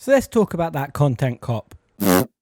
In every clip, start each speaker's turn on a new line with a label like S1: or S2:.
S1: So let's talk about that content cop.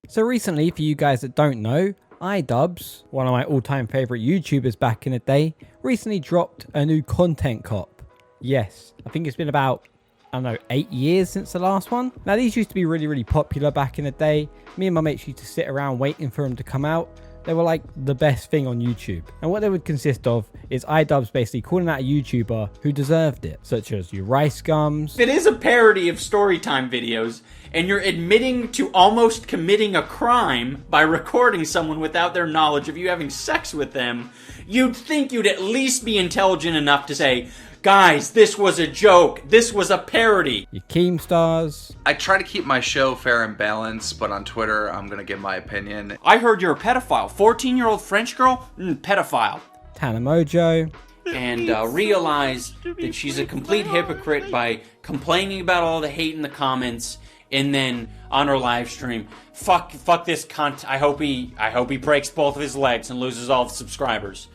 S1: So recently, for you guys that don't know, iDubbbz, one of my all-time favorite YouTubers back in the day, recently dropped a new content cop. Yes, I think it's been about, I don't know, 8 years since the last one. Now these used to be really popular back in the day. Me and my mates used to sit around waiting for them to come out. They were like the best thing on YouTube. And what they would consist of is iDubbbz basically calling out a YouTuber who deserved it, such as your Rice Gums.
S2: If it is a parody of storytime videos, and you're admitting to almost committing a crime by recording someone without their knowledge of you having sex with them, you'd think you'd at least be intelligent enough to say, guys, this was a joke. This was a parody.
S1: Your Keemstars.
S3: I try to keep my show fair and balanced, but on Twitter, I'm going to give my opinion.
S2: I heard you're a pedophile. 14-year-old French girl? Pedophile.
S1: Tana Mojo.
S2: And realize that she's a complete hypocrite by complaining about all the hate in the comments, and then on her live stream, fuck this cunt. I hope he breaks both of his legs and loses all the subscribers.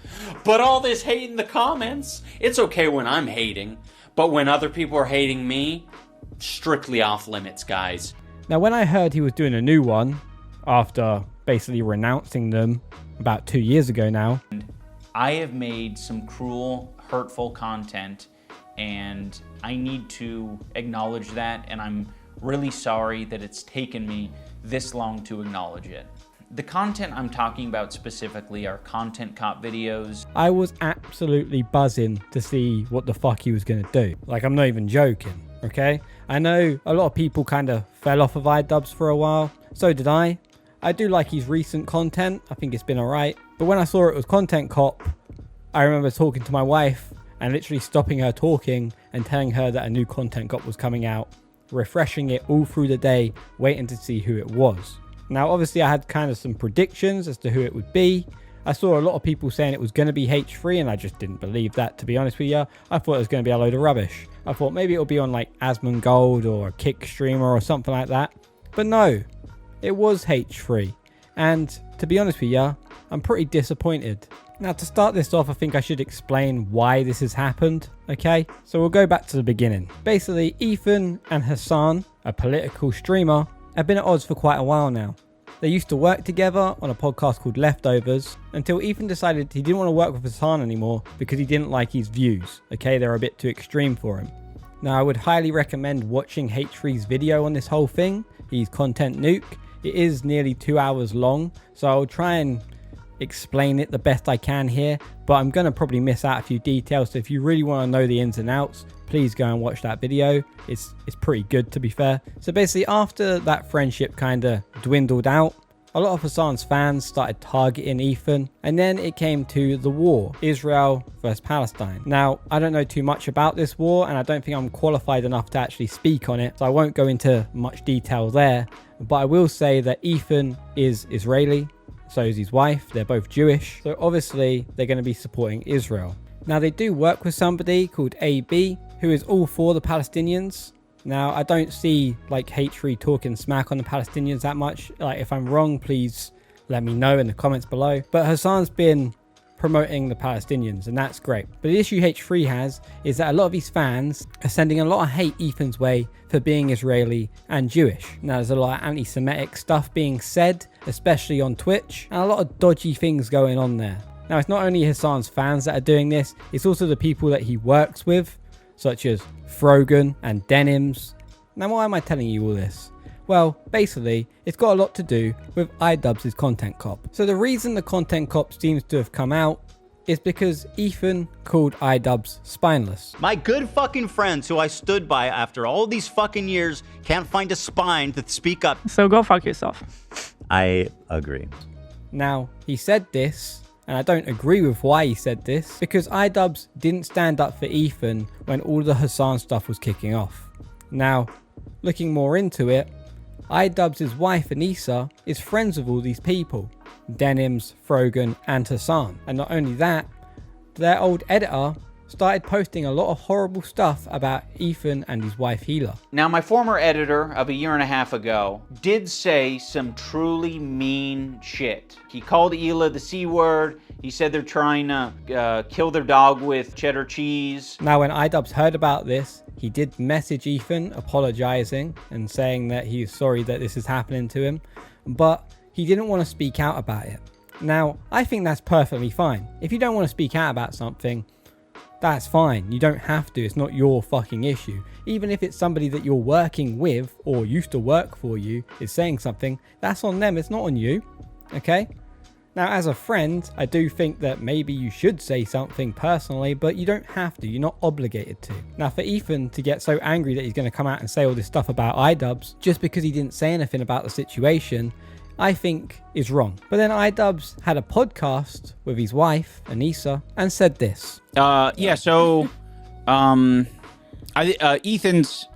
S2: But all this hate in the comments, it's okay when I'm hating, but when other people are hating me, strictly off limits, guys.
S1: Now when I heard he was doing a new one, after basically renouncing them about 2 years ago now.
S4: I have made some cruel, hurtful content, and I need to acknowledge that, and I'm really sorry that it's taken me this long to acknowledge it. The content I'm talking about specifically are content cop videos.
S1: I was absolutely buzzing to see what the fuck he was going to do. Like, I'm not even joking, okay? I know a lot of people kind of fell off of iDubbbz for a while. So did I. I do like his recent content. I think it's been alright. But when I saw it was Content Cop, I remember talking to my wife and literally stopping her talking and telling her that a new Content Cop was coming out, refreshing it all through the day, waiting to see who it was. Now obviously I had kind of some predictions as to who it would be. I saw a lot of people saying it was going to be H3, and I just didn't believe that, to be honest with you. I thought it was going to be a load of rubbish. I thought maybe it'll be on like Asmongold or a Kick streamer or something like that. But no, it was H3. And to be honest with you, I'm pretty disappointed. Now to start this off, I think I should explain why this has happened, okay? So we'll go back to the beginning. Basically, Ethan and Hassan, a political streamer, have been at odds for quite a while now. They used to work together on a podcast called Leftovers until Ethan decided he didn't want to work with Hassan anymore because he didn't like his views, okay? They're a bit too extreme for him. Now I would highly recommend watching H3's video on this whole thing. He's Content Nuke. It is nearly 2 hours long, so I'll try and explain it the best I can here, but I'm going to probably miss out a few details, so if you really want to know the ins and outs, please go and watch that video. It's pretty good, to be fair. So basically, after that friendship kind of dwindled out, a lot of Hassan's fans started targeting Ethan, and then it came to the war, Israel versus Palestine. Now, I don't know too much about this war, and I don't think I'm qualified enough to actually speak on it, so I won't go into much detail there, but I will say that Ethan is Israeli, so is his wife. They're both Jewish, so obviously they're going to be supporting Israel. Now they do work with somebody called AB, who is all for the Palestinians. Now I don't see like H3 talking smack on the Palestinians that much. Like, if I'm wrong, please let me know in the comments below. But Hassan's been promoting the Palestinians, and that's great. But the issue H3 has is that a lot of his fans are sending a lot of hate Ethan's way for being Israeli and Jewish. Now there's a lot of anti-Semitic stuff being said, especially on Twitch, and a lot of dodgy things going on there. Now it's not only Hassan's fans that are doing this, it's also the people that he works with, such as Frogan and Denims. Now why am I telling you all this? Well, basically, it's got a lot to do with iDubbbz's Content Cop. So the reason the Content Cop seems to have come out is because Ethan called iDubbbz spineless.
S5: My good fucking friends who I stood by after all these fucking years can't find a spine to speak up.
S6: So go fuck yourself.
S5: I agree.
S1: Now, he said this, and I don't agree with why he said this, because iDubbbz didn't stand up for Ethan when all the Hassan stuff was kicking off. Now, looking more into it, iDubbbz's wife Anissa is friends with all these people, Denims, Frogan and Hassan. And not only that, their old editor started posting a lot of horrible stuff about Ethan and his wife Hila.
S4: Now, my former editor of a year and a half ago did say some truly mean shit. He called Hila the C word. He said they're trying to kill their dog with cheddar cheese.
S1: Now, when iDubbbz heard about this, he did message Ethan apologizing and saying that he is sorry that this is happening to him, but he didn't want to speak out about it. Now, I think that's perfectly fine. If you don't want to speak out about something, that's fine. You don't have to. It's not your fucking issue. Even if it's somebody that you're working with or used to work for you is saying something, that's on them. It's not on you. Okay? Now, as a friend, I do think that maybe you should say something personally, but you don't have to. You're not obligated to. Now, for Ethan to get so angry that he's going to come out and say all this stuff about iDubbbz just because he didn't say anything about the situation, I think is wrong. But then iDubbbz had a podcast with his wife, Anissa, and said this.
S6: Ethan's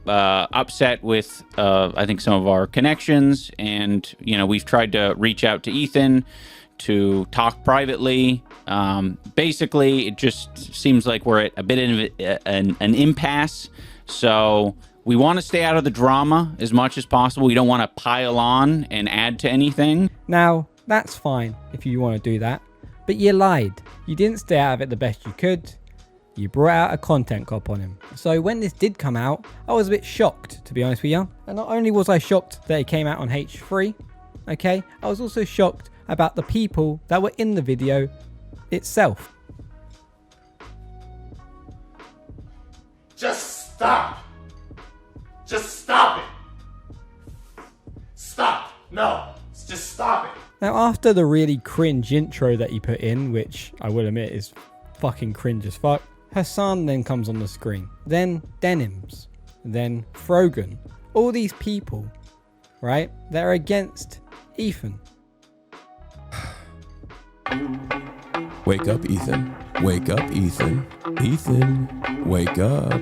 S6: upset with, I think, some of our connections, and, you know, we've tried to reach out to Ethan to talk privately. Basically, it just seems like we're at a bit of an impasse, so we want to stay out of the drama as much as possible. We don't want to pile on and add to anything.
S1: Now, that's fine if you want to do that, but you lied. You didn't stay out of it the best you could. You brought out a content cop on him. So when this did come out, I was a bit shocked, to be honest with you. And not only was I shocked that it came out on H3, okay, I was also shocked about the people that were in the video itself.
S7: Just stop. Just stop it. Stop. No, just stop it.
S1: Now, after the really cringe intro that he put in, which I will admit is fucking cringe as fuck, Hassan then comes on the screen. Then Denims. Then Frogan. All these people, right, that are against Ethan.
S8: Wake up, Ethan. Wake up, Ethan. Ethan, wake up.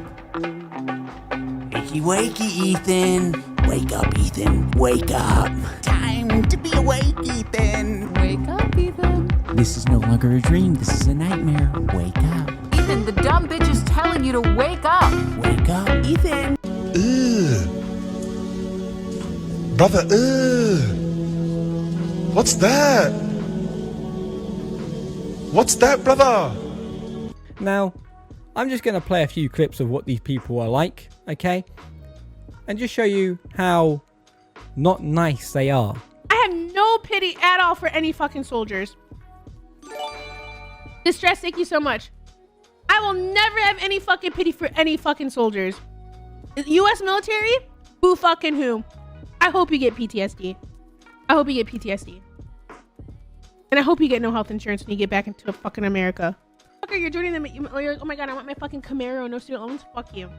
S9: Wakey, wakey, Ethan. Wake up, Ethan. Wake up. Time to be awake, Ethan.
S10: Wake up, Ethan.
S9: This is no longer a dream. This is a nightmare. Wake up.
S10: Ethan, the dumb bitch is telling you to wake up.
S9: Wake up, Ethan.
S7: Ugh. Brother, ugh. What's that? What's that, brother?
S1: Now, I'm just going to play a few clips of what these people are like, okay? And just show you how not nice they are.
S11: I have no pity at all for any fucking soldiers. Distress, thank you so much. I will never have any fucking pity for any fucking soldiers. U.S. military? Who fucking who? I hope you get PTSD. I hope you get PTSD. And I hope you get no health insurance when you get back into fucking America. Fucker, you're joining them. Oh my god, I want my fucking Camaro, no student loans. Fuck you.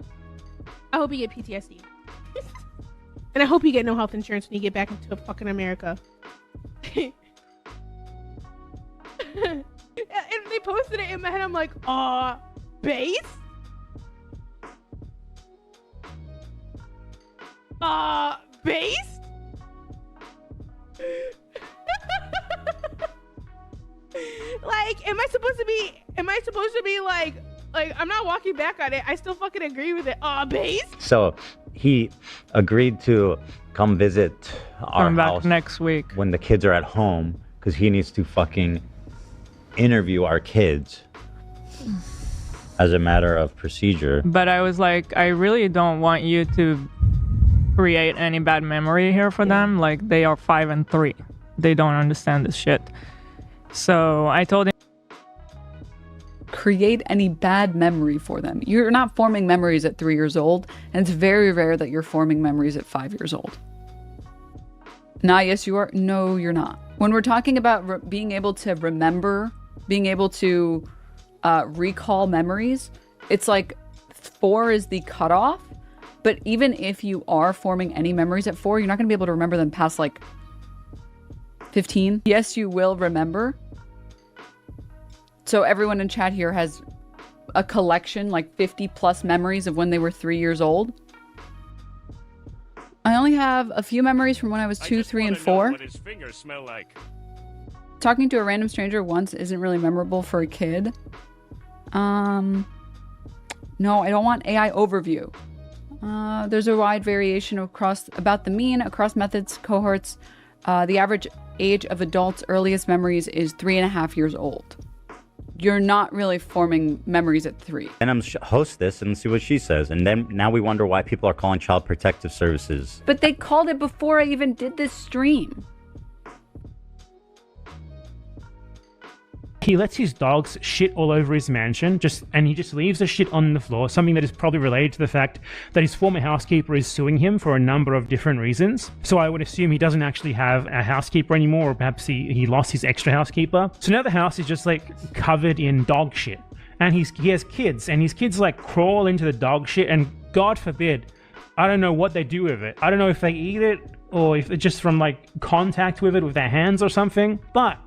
S11: I hope you get PTSD. And I hope you get no health insurance when you get back into fucking America. And they posted it in my head. I'm like, base? Base? Like, am I supposed to be like, I'm not walking back on it. I still fucking agree with it. Base?
S12: So he agreed to come visit our house
S13: back next week
S12: when the kids are at home, because he needs to fucking interview our kids as a matter of procedure.
S13: But I was like, I really don't want you to create any bad memory here for them. Like, they are 5 and 3. They don't understand this shit. So I told him,
S10: create any bad memory for them. You're not forming memories at 3 years old, and it's very rare that you're forming memories at 5 years old. Nah, yes, you are. No, you're not. When we're talking about being able to remember, being able to recall memories, it's like 4 is the cutoff. But even if you are forming any memories at 4, you're not going to be able to remember them past like 15. Yes, you will remember. So everyone in chat here has a collection, like 50 plus memories of when they were 3 years old. I only have a few memories from when I was 2, 3, and 4.
S14: What his fingers smell like.
S10: Talking to a random stranger once isn't really memorable for a kid. No, I don't want AI overview. There's a wide variation about the mean across methods, cohorts. The average age of adults' earliest memories is 3.5 years old. You're not really forming memories at 3.
S12: And I'm host this and see what she says. And then now we wonder why people are calling Child Protective Services.
S10: But they called it before I even did this stream.
S14: He lets his dogs shit all over his mansion, and he just leaves the shit on the floor, something that is probably related to the fact that his former housekeeper is suing him for a number of different reasons. So I would assume he doesn't actually have a housekeeper anymore, or perhaps he lost his extra housekeeper. So now the house is just like covered in dog shit. And he has kids, and his kids like crawl into the dog shit, and God forbid, I don't know what they do with it. I don't know if they eat it, or if it's just from like contact with it with their hands or something, but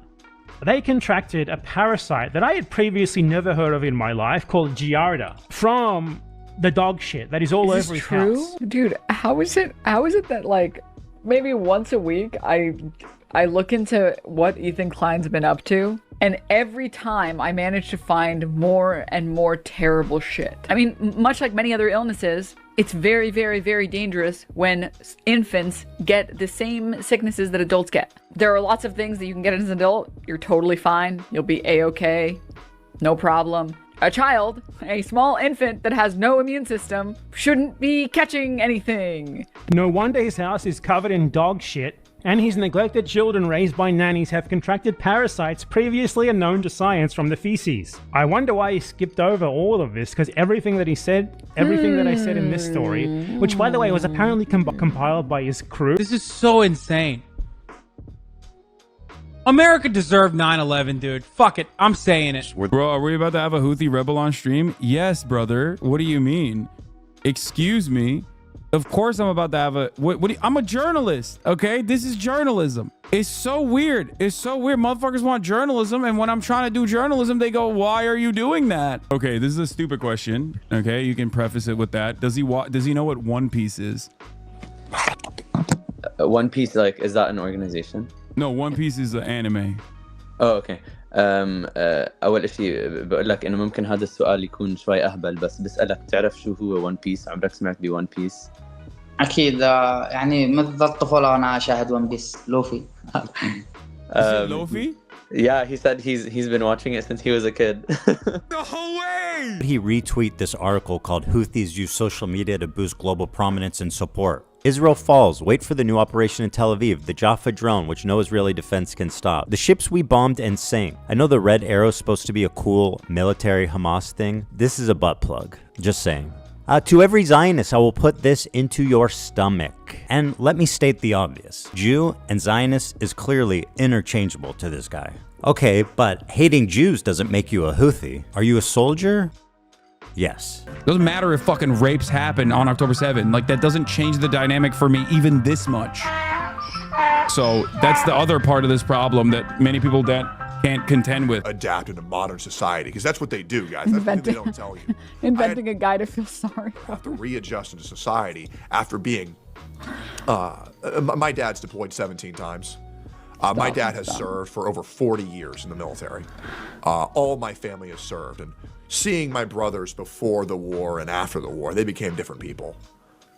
S14: they contracted a parasite that I had previously never heard of in my life called Giardia from the dog shit that is all over his house.
S10: Dude, how is it that like maybe once a week I look into what Ethan Klein's been up to, and every time I manage to find more and more terrible shit. I mean, much like many other illnesses, it's very, very, very dangerous when infants get the same sicknesses that adults get. There are lots of things that you can get as an adult. You're totally fine. You'll be A-okay. No problem. A child, a small infant that has no immune system, shouldn't be catching anything.
S14: No wonder his house is covered in dog shit, and his neglected children raised by nannies have contracted parasites previously unknown to science from the feces. I wonder why he skipped over all of this, because everything that I said in this story, which by the way was apparently compiled by his crew.
S15: This is so insane. America deserved 9/11, dude. Fuck it. I'm saying it.
S8: Bro, are we about to have a Houthi rebel on stream? Yes, brother. What do you mean? Excuse me. Of course I'm about to have a... I'm a journalist, okay? This is journalism. It's so weird. It's so weird. Motherfuckers want journalism, and when I'm trying to do journalism, they go, why are you doing that? Okay, this is a stupid question, okay? You can preface it with that. Does he know what One Piece is?
S16: One Piece, like, is that an organization?
S8: No, One Piece is an anime.
S16: Oh, okay. أول شيء بقول لك إنه ممكن هذا السؤال يكون شوي أهبل، بس بسألك تعرف شو هو One Piece؟ عمرك سمعت ب One Piece؟
S17: أكيد يعني منذ الطفولة وأنا أشاهد One Piece. لوفي.
S8: Luffy?
S16: Yeah, he said he's been watching it since he was a kid.
S8: No way!
S12: He retweeted this article called Houthis Use Social Media to Boost Global Prominence and Support. Israel falls. Wait for the new operation in Tel Aviv. The Jaffa drone, which no Israeli defense can stop. The ships we bombed and sank. I know the red arrow is supposed to be a cool military Hamas thing. This is a butt plug. Just saying. To every Zionist, I will put this into your stomach. And let me state the obvious. Jew and Zionist is clearly interchangeable to this guy. Okay, but hating Jews doesn't make you a Houthi. Are you a soldier? Yes.
S8: Doesn't matter if fucking rapes happen on October 7th. Like, that doesn't change the dynamic for me even this much. So that's the other part of this problem that many people that can't contend with.
S7: Adapt into modern society, because that's what they do, guys. That's what they don't tell you.
S10: Inventing a guy to feel sorry for.
S7: Have to readjust into society after being... my dad's deployed 17 times. My dad has served for over 40 years in the military. All my family has served, and seeing my brothers before the war and after the war, they became different people.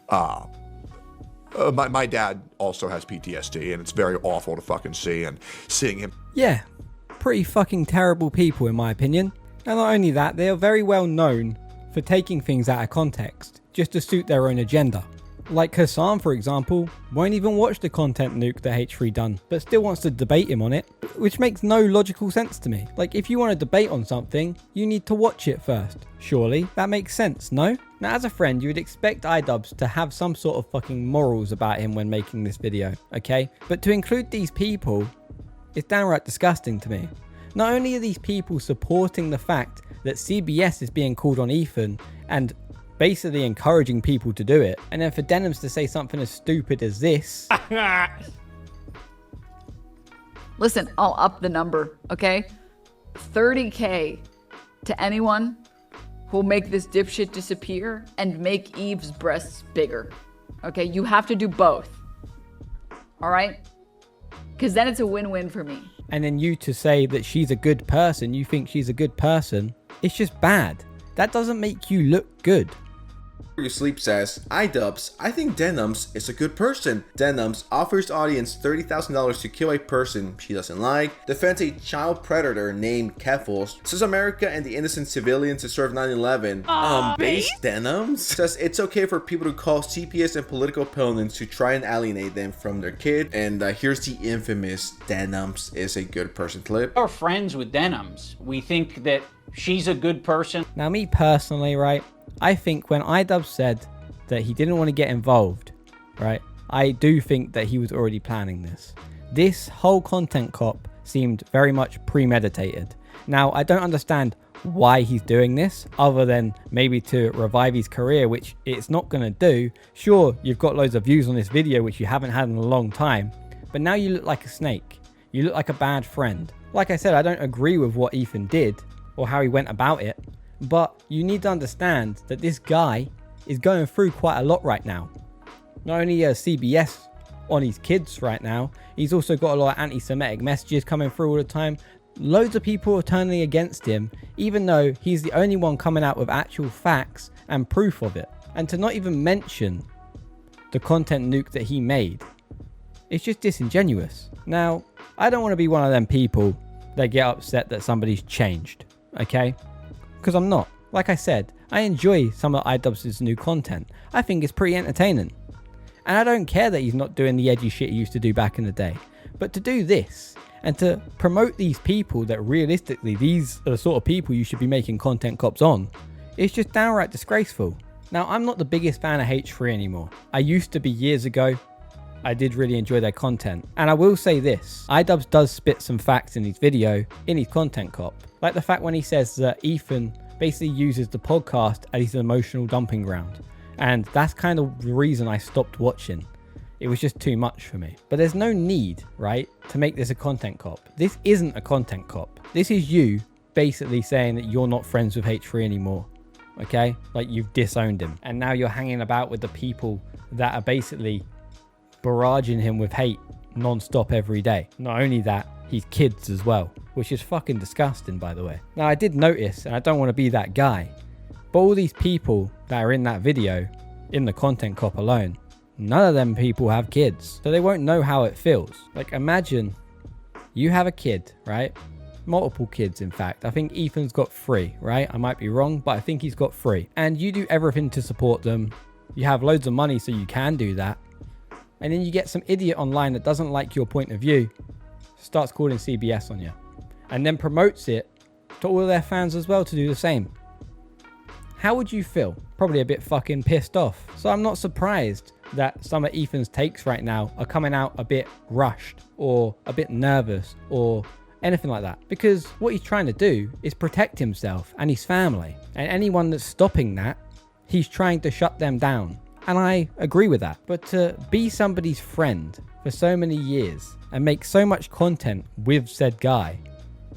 S7: My dad also has PTSD, and it's very awful to fucking see, and seeing him...
S1: Yeah, pretty fucking terrible people in my opinion. And not only that, they are very well known for taking things out of context, just to suit their own agenda. Like Hassan, for example, won't even watch the content nuke that H3 done, but still wants to debate him on it, which makes no logical sense to me. Like, if you want to debate on something, you need to watch it first. Surely, that makes sense, no? Now, as a friend, you would expect iDubbbz to have some sort of fucking morals about him when making this video, okay? But to include these people, it's downright disgusting to me. Not only are these people supporting the fact that CBS is being called on Ethan and basically encouraging people to do it, and then for Denims to say something as stupid as this.
S10: Listen, I'll up the number, okay? 30K to anyone who'll make this dipshit disappear and make Eve's breasts bigger. Okay, you have to do both. All right? Because then it's a win-win for me.
S1: And then you to say that she's a good person, you think she's a good person, It's just bad. That doesn't make you look good.
S18: Your Sleep says, iDubbbz, I think iDubbbz is a good person. iDubbbz offers audience $30,000 to kill a person she doesn't like, defends a child predator named Keffels, says America and the innocent civilians deserve 9/11. Base iDubbbz says it's okay for people to call CPS and political opponents to try and alienate them from their kid. And here's the infamous iDubbbz is a good person clip.
S6: We're friends with iDubbbz. We think that she's a good person.
S1: Now, me personally, right? I think when iDubbbz said that he didn't want to get involved, right? I do think that he was already planning this. This whole content cop seemed very much premeditated. Now, I don't understand why he's doing this other than maybe to revive his career, which it's not going to do. Sure, you've got loads of views on this video, which you haven't had in a long time, but now you look like a snake. You look like a bad friend. Like I said, I don't agree with what Ethan did or how he went about it. But you need to understand that this guy is going through quite a lot right now. Not only has CBS on his kids right now, he's also got a lot of anti-Semitic messages coming through all the time. Loads of people are turning against him, even though he's the only one coming out with actual facts and proof of it. And to not even mention the content nuke that he made, it's just disingenuous. Now, I don't want to be one of them people that get upset that somebody's changed, okay? Because I'm not. Like I said, I enjoy some of iDubbbz's new content. I think it's pretty entertaining. And I don't care that he's not doing the edgy shit he used to do back in the day. But to do this, and to promote these people that realistically, these are the sort of people you should be making content cops on, it's just downright disgraceful. Now, I'm not the biggest fan of H3 anymore. I used to be years ago. I did really enjoy their content. And I will say this, iDubbbz does spit some facts in his video, in his content cop. Like the fact when he says that Ethan basically uses the podcast as his emotional dumping ground. And that's kind of the reason I stopped watching. It was just too much for me. But there's no need, right, to make this a content cop. This isn't a content cop. This is you basically saying that you're not friends with H3 anymore. Okay? Like you've disowned him. And now you're hanging about with the people that are basically barraging him with hate non-stop every day. Not only that, his kids as well, which is fucking disgusting, by the way. Now, I did notice, and I don't want to be that guy, but all these people that are in that video, in the content cop alone, none of them people have kids, so they won't know how it feels. Like, imagine you have a kid, right? Multiple kids, in fact. I think Ethan's got 3, right? I might be wrong, but I think he's got 3. And you do everything to support them. You have loads of money, so you can do that. And then you get some idiot online that doesn't like your point of view, starts calling CBS on you, and then promotes it to all of their fans as well to do the same. How would you feel? Probably a bit fucking pissed off. So I'm not surprised that some of Ethan's takes right now are coming out a bit rushed or a bit nervous or anything like that. Because what he's trying to do is protect himself and his family. And anyone that's stopping that, he's trying to shut them down. And I agree with that. But to be somebody's friend for so many years and make so much content with said guy,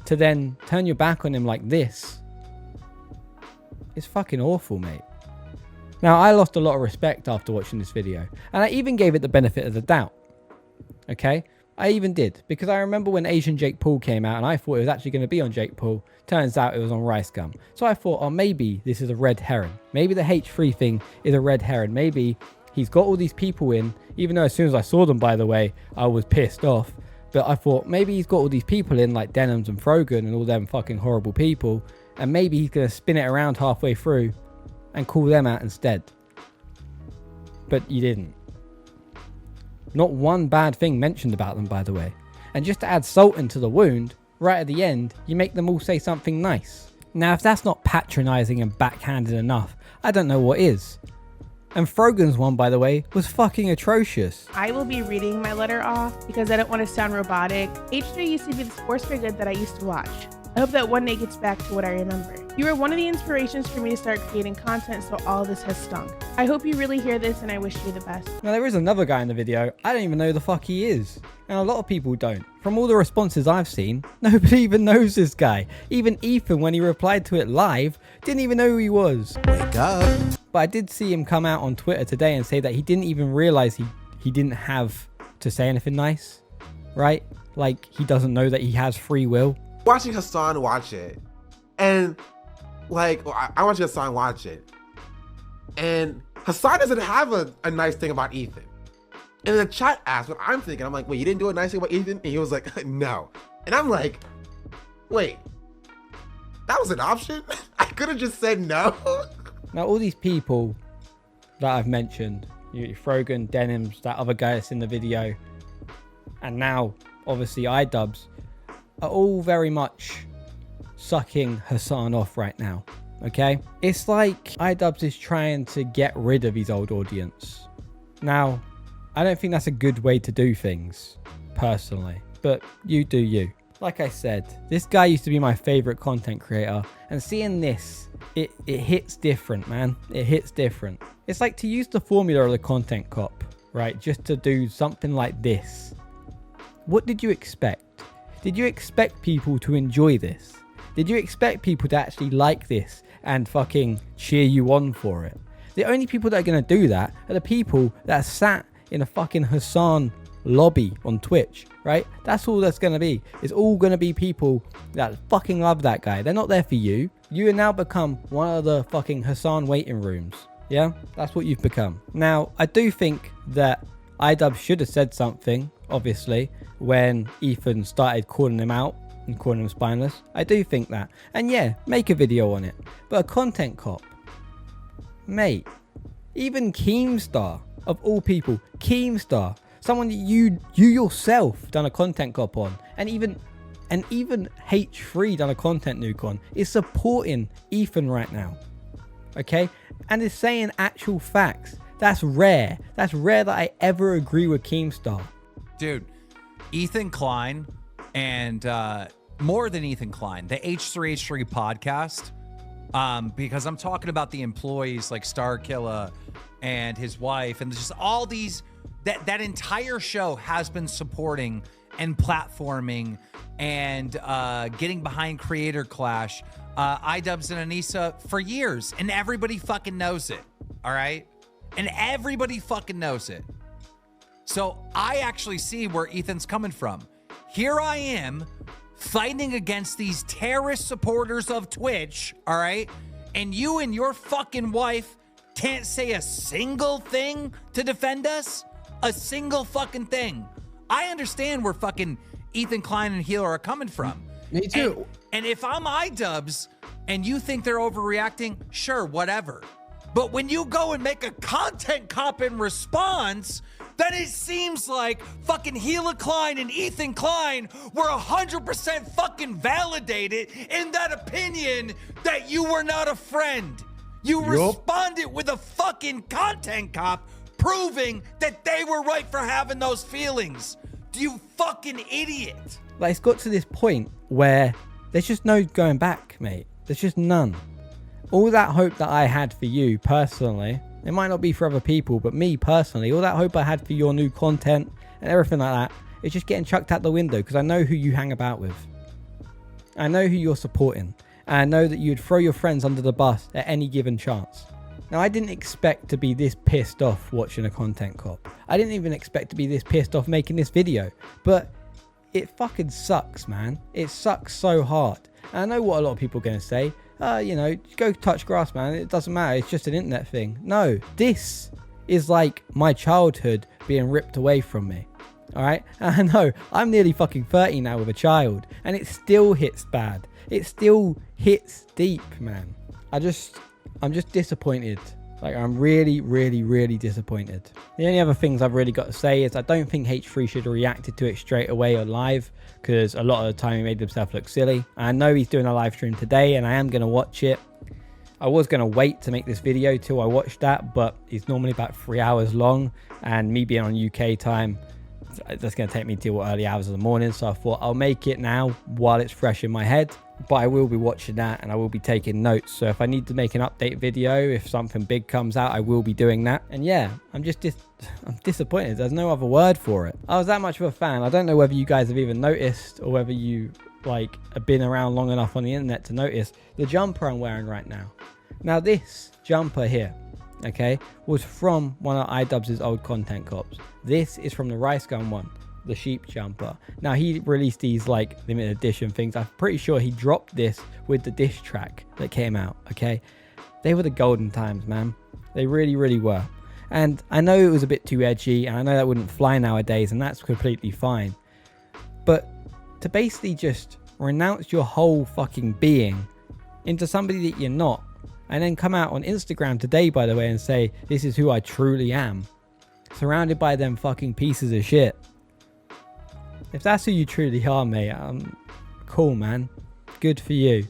S1: to then turn your back on him like this, is fucking awful, mate. Now, I lost a lot of respect after watching this video, and I even gave it the benefit of the doubt. Okay? I even did, because I remember when Asian Jake Paul came out and I thought it was actually going to be on Jake Paul. Turns out it was on Rice Gum. So I thought, oh, maybe this is a red herring. Maybe the H3 thing is a red herring. Maybe he's got all these people in, even though as soon as I saw them, by the way, I was pissed off. But I thought maybe he's got all these people in, like iDubbbz and Frogan and all them fucking horrible people, and maybe he's going to spin it around halfway through and call them out instead. But you didn't. Not one bad thing mentioned about them, by the way. And just to add salt into the wound, right at the end, you make them all say something nice. Now, if that's not patronizing and backhanded enough, I don't know what is. And Frogan's one, by the way, was fucking atrocious.
S11: I will be reading my letter off because I don't want to sound robotic. H3 used to be the sports for good that I used to watch. I hope that one day gets back to what I remember. You were one of the inspirations for me to start creating content, so all this has stung. I hope you really hear this, and I wish you the best.
S1: Now, there is another guy in the video. I don't even know who the fuck he is. And a lot of people don't. From all the responses I've seen, nobody even knows this guy. Even Ethan, when he replied to it live, didn't even know who he was. Wake up. But I did see him come out on Twitter today and say that he didn't even realize he didn't have to say anything nice, right? Like, he doesn't know that he has free will.
S19: Watching Hassan watch it, and like, I want you to Hassan watch it. And Hassan doesn't have a nice thing about Ethan. And the chat asked what I'm thinking. I'm like, wait, you didn't do a nice thing about Ethan? And he was like, no. And I'm like, wait, that was an option? I could have just said no.
S1: Now, all these people that I've mentioned, Frogan, Denims, that other guy that's in the video, and now, obviously, iDubbbz, are all very much sucking Hassan off right now, okay? It's like iDubbbz is trying to get rid of his old audience. Now, I don't think that's a good way to do things, personally, but you do you. Like I said, this guy used to be my favorite content creator, and seeing this, it hits different, man. It hits different. It's like to use the formula of the content cop, right? Just to do something like this. What did you expect? Did you expect people to enjoy this? Did you expect people to actually like this and fucking cheer you on for it? The only people that are going to do that are the people that sat in a fucking Hassan lobby on Twitch, right? That's all that's going to be. It's all going to be people that fucking love that guy. They're not there for you. You have now become one of the fucking Hassan waiting rooms. Yeah, that's what you've become. Now, I do think that iDubbbz should have said something, obviously, when Ethan started calling him out and calling him spineless. I do think that. And yeah, make a video on it. But a content cop, mate, even Keemstar, of all people, Keemstar, someone that you yourself done a content cop on, and even H3 done a content nuke on, is supporting Ethan right now. Okay? And is saying actual facts. That's rare. That's rare that I ever agree with Keemstar.
S20: Dude, Ethan Klein, and more than Ethan Klein, the H3H3 podcast, because I'm talking about the employees like Starkilla and his wife, and just all these, that entire show has been supporting and platforming and getting behind Creator Clash, iDubbbz and Anissa for years, and everybody fucking knows it, all right? And everybody fucking knows it. So I actually see where Ethan's coming from. Here I am fighting against these terrorist supporters of Twitch, all right? And you and your fucking wife can't say a single thing to defend us? A single fucking thing. I understand where fucking Ethan Klein and Healer are coming from.
S21: Me too.
S20: And if I'm iDubbbz and you think they're overreacting, sure, whatever. But when you go and make a content cop in response, then it seems like fucking Healer Klein and Ethan Klein were 100% fucking validated in that opinion that you were not a friend. You responded with a fucking content cop proving that they were right for having those feelings. You fucking idiot.
S1: Like, it's got to this point where there's just no going back, mate. There's just none. All that hope that I had for you personally, it might not be for other people, but me personally, all that hope I had for your new content and everything like that, is just getting chucked out the window because I know who you hang about with. I know who you're supporting. And I know that you'd throw your friends under the bus at any given chance. Now, I didn't expect to be this pissed off watching a content cop. I didn't even expect to be this pissed off making this video. But it fucking sucks, man. It sucks so hard. And I know what a lot of people are going to say. You know, go touch grass, man. It doesn't matter. It's just an internet thing. No, this is like my childhood being ripped away from me. All right? And I know I'm nearly fucking 30 now with a child. And it still hits bad. It still hits deep, man. I'm just disappointed. Like, I'm really, really, really disappointed. The only other things I've really got to say is I don't think H3 should have reacted to it straight away or live, because a lot of the time he made himself look silly. I know he's doing a live stream today and I am going to watch it. I was going to wait to make this video till I watched that, but it's normally about 3 hours long, and me being on UK time, that's going to take me till early hours of the morning. So I thought I'll make it now while it's fresh in my head. But I will be watching that and I will be taking notes. So if I need to make an update video, if something big comes out, I will be doing that. And yeah, I'm disappointed. There's no other word for it. I was that much of a fan. I don't know whether you guys have even noticed or whether you like have been around long enough on the internet to notice the jumper I'm wearing right now. Now this jumper here, okay, was from one of iDubbbz's old content cops. This is from the Rice Gun one. the sheep jumper. Now he released these like limited edition things. I'm pretty sure he dropped this with the diss track that came out. Okay, they were the golden times, man. They really, really were. And I know it was a bit too edgy, and I know that wouldn't fly nowadays, and that's completely fine. But to basically just renounce your whole fucking being into somebody that you're not, and then come out on Instagram today, by the way, and say, this is who I truly am, surrounded by them fucking pieces of shit. If that's who you truly are, mate, cool, man. Good for you.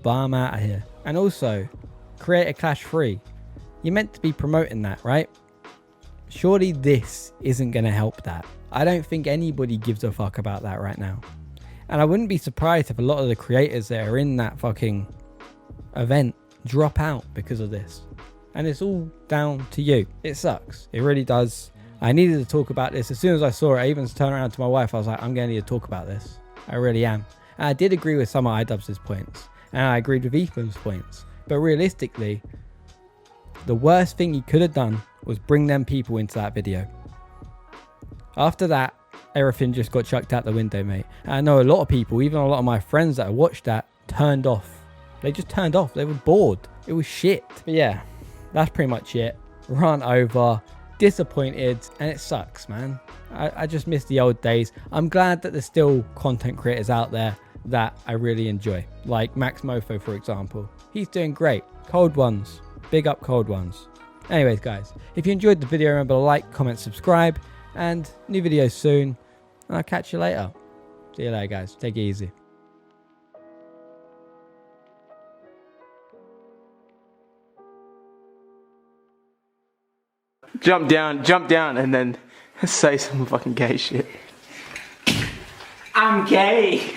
S1: But I'm out of here. And also, create a Clash free. You're meant to be promoting that, right? Surely this isn't going to help that. I don't think anybody gives a fuck about that right now. And I wouldn't be surprised if a lot of the creators that are in that fucking event drop out because of this. And it's all down to you. It sucks. It really does. I needed to talk about this. As soon as I saw it, I even turned around to my wife. I was like, I'm going to need to talk about this. I really am. And I did agree with some of iDubbbz's points. And I agreed with Ethan's points. But realistically, the worst thing he could have done was bring them people into that video. After that, everything just got chucked out the window, mate. And I know a lot of people, even a lot of my friends that watched that, turned off. They just turned off. They were bored. It was shit. But yeah, that's pretty much it. Rant over. Disappointed. And it sucks, man. I just miss the old days. I'm glad that there's still content creators out there that I really enjoy. Like Max Mofo, for example. He's doing great. Cold Ones. Big up Cold Ones. Anyways, guys, if you enjoyed the video, remember to like, comment, subscribe, and new videos soon. And I'll catch you later. See you later, guys. Take it easy.
S21: Jump down, and then say some fucking gay shit.
S2: I'm gay.